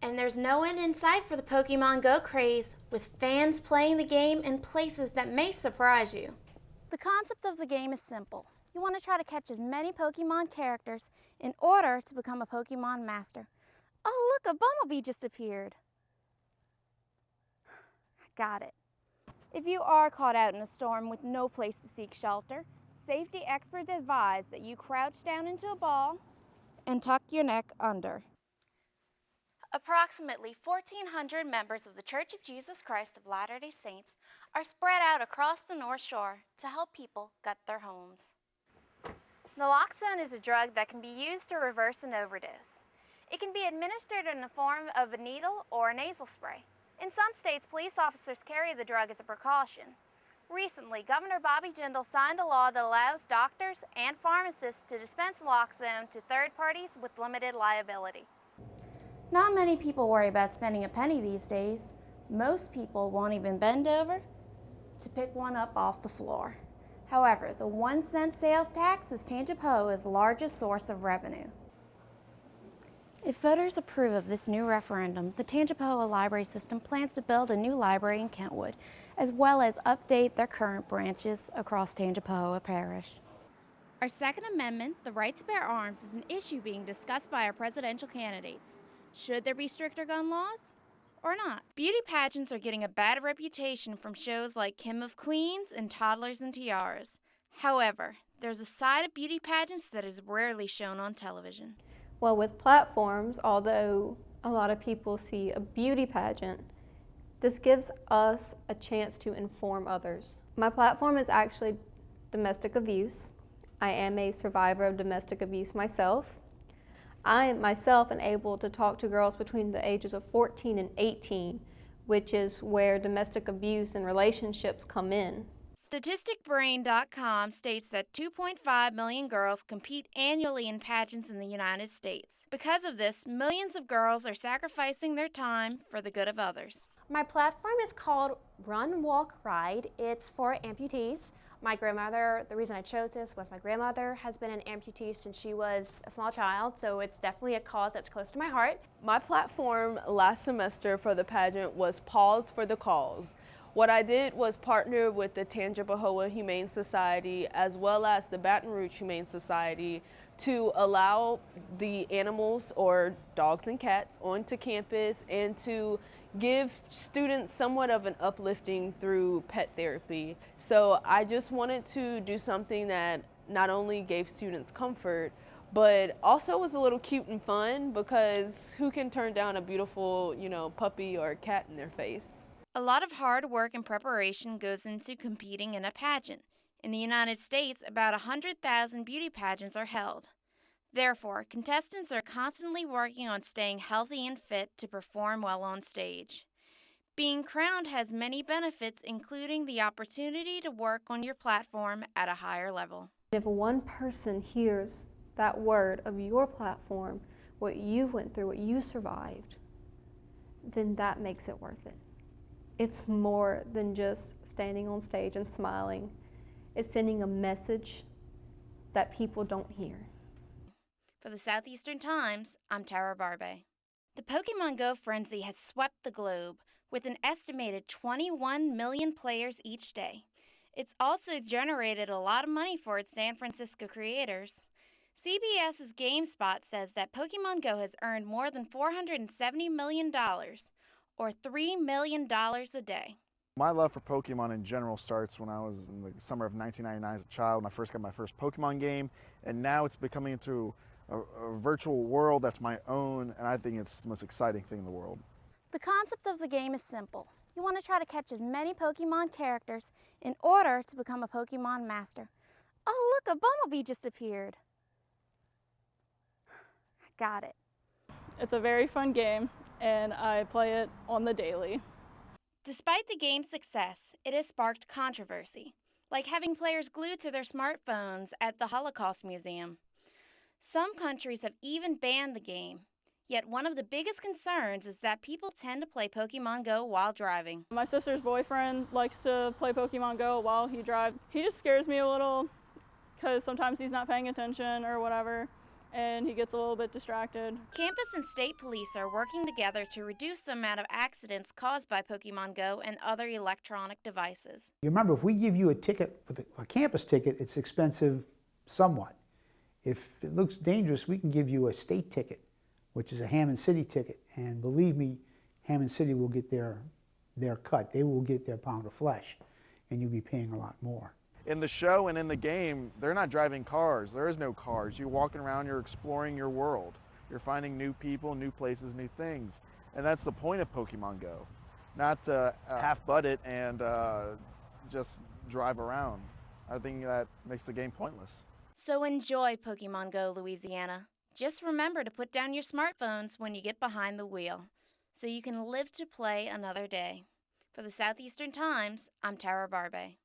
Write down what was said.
And there's no end in sight for the Pokemon Go craze, with fans playing the game in places that may surprise you. The concept of the game is simple. You want to try to catch as many Pokemon characters in order to become a Pokemon master. Oh look, a Bumblebee just appeared. Got it. If you are caught out in a storm with no place to seek shelter, safety experts advise that you crouch down into a ball and tuck your neck under. Approximately 1,400 members of the Church of Jesus Christ of Latter-day Saints are spread out across the North Shore to help people gut their homes. Naloxone is a drug that can be used to reverse an overdose. It can be administered in the form of a needle or a nasal spray. In some states, police officers carry the drug as a precaution. Recently, Governor Bobby Jindal signed a law that allows doctors and pharmacists to dispense naloxone to third parties with limited liability. Not many people worry about spending a penny these days. Most people won't even bend over to pick one up off the floor. However, the 1-cent sales tax is Tangipahoa's largest source of revenue. If voters approve of this new referendum, the Tangipahoa Library System plans to build a new library in Kentwood, as well as update their current branches across Tangipahoa Parish. Our Second Amendment, the right to bear arms, is an issue being discussed by our presidential candidates. Should there be stricter gun laws or not? Beauty pageants are getting a bad reputation from shows like King of Queens and Toddlers and Tiaras. However, there's a side of beauty pageants that is rarely shown on television. Well, with platforms, although a lot of people see a beauty pageant, this gives us a chance to inform others. My platform is actually domestic abuse. I am a survivor of domestic abuse myself. I myself am able to talk to girls between the ages of 14 and 18, which is where domestic abuse and relationships come in. StatisticBrain.com states that 2.5 million girls compete annually in pageants in the United States. Because of this, millions of girls are sacrificing their time for the good of others. My platform is called Run, Walk, Ride. It's for amputees. My grandmother, the reason I chose this was my grandmother has been an amputee since she was a small child, so it's definitely a cause that's close to my heart. My platform last semester for the pageant was Pause for the Cause. What I did was partner with the Tangipahoa Humane Society as well as the Baton Rouge Humane Society to allow the animals, or dogs and cats, onto campus and to give students somewhat of an uplifting through pet therapy. So I just wanted to do something that not only gave students comfort, but also was a little cute and fun, because who can turn down a beautiful, puppy or cat in their face? A lot of hard work and preparation goes into competing in a pageant. In the United States, about 100,000 beauty pageants are held. Therefore, contestants are constantly working on staying healthy and fit to perform well on stage. Being crowned has many benefits, including the opportunity to work on your platform at a higher level. If one person hears that word of your platform, what you went through, what you survived, then that makes it worth it. It's more than just standing on stage and smiling. It's sending a message that people don't hear. For the Southeastern Times, I'm Tara Barbe. The Pokemon Go frenzy has swept the globe, with an estimated 21 million players each day. It's also generated a lot of money for its San Francisco creators. CBS's GameSpot says that Pokemon Go has earned more than $470 million, or $3 million a day. My love for Pokemon in general starts when I was in the summer of 1999 as a child, and I first got my first Pokemon game, and now it's becoming into a virtual world that's my own, and I think it's the most exciting thing in the world. The concept of the game is simple. You want to try to catch as many Pokemon characters in order to become a Pokemon master. Oh look, a Bumblebee just appeared. Got it. It's a very fun game, and I play it on the daily. Despite the game's success, it has sparked controversy, like having players glued to their smartphones at the Holocaust Museum. Some countries have even banned the game, yet one of the biggest concerns is that people tend to play Pokemon Go while driving. My sister's boyfriend likes to play Pokemon Go while he drives. He just scares me a little because sometimes he's not paying attention or whatever, and he gets a little bit distracted. Campus and state police are working together to reduce the amount of accidents caused by Pokemon Go and other electronic devices. You remember, if we give you a ticket, with a campus ticket, it's expensive somewhat. If it looks dangerous, we can give you a state ticket, which is a Hammond City ticket. And believe me, Hammond City will get their cut. They will get their pound of flesh, and you'll be paying a lot more. In the show and in the game, they're not driving cars. There is no cars. You're walking around, you're exploring your world. You're finding new people, new places, new things. And that's the point of Pokemon Go. Not to half-butt it and just drive around. I think that makes the game pointless. So enjoy Pokemon Go, Louisiana. Just remember to put down your smartphones when you get behind the wheel, so you can live to play another day. For the Southeastern Times, I'm Tara Barbe.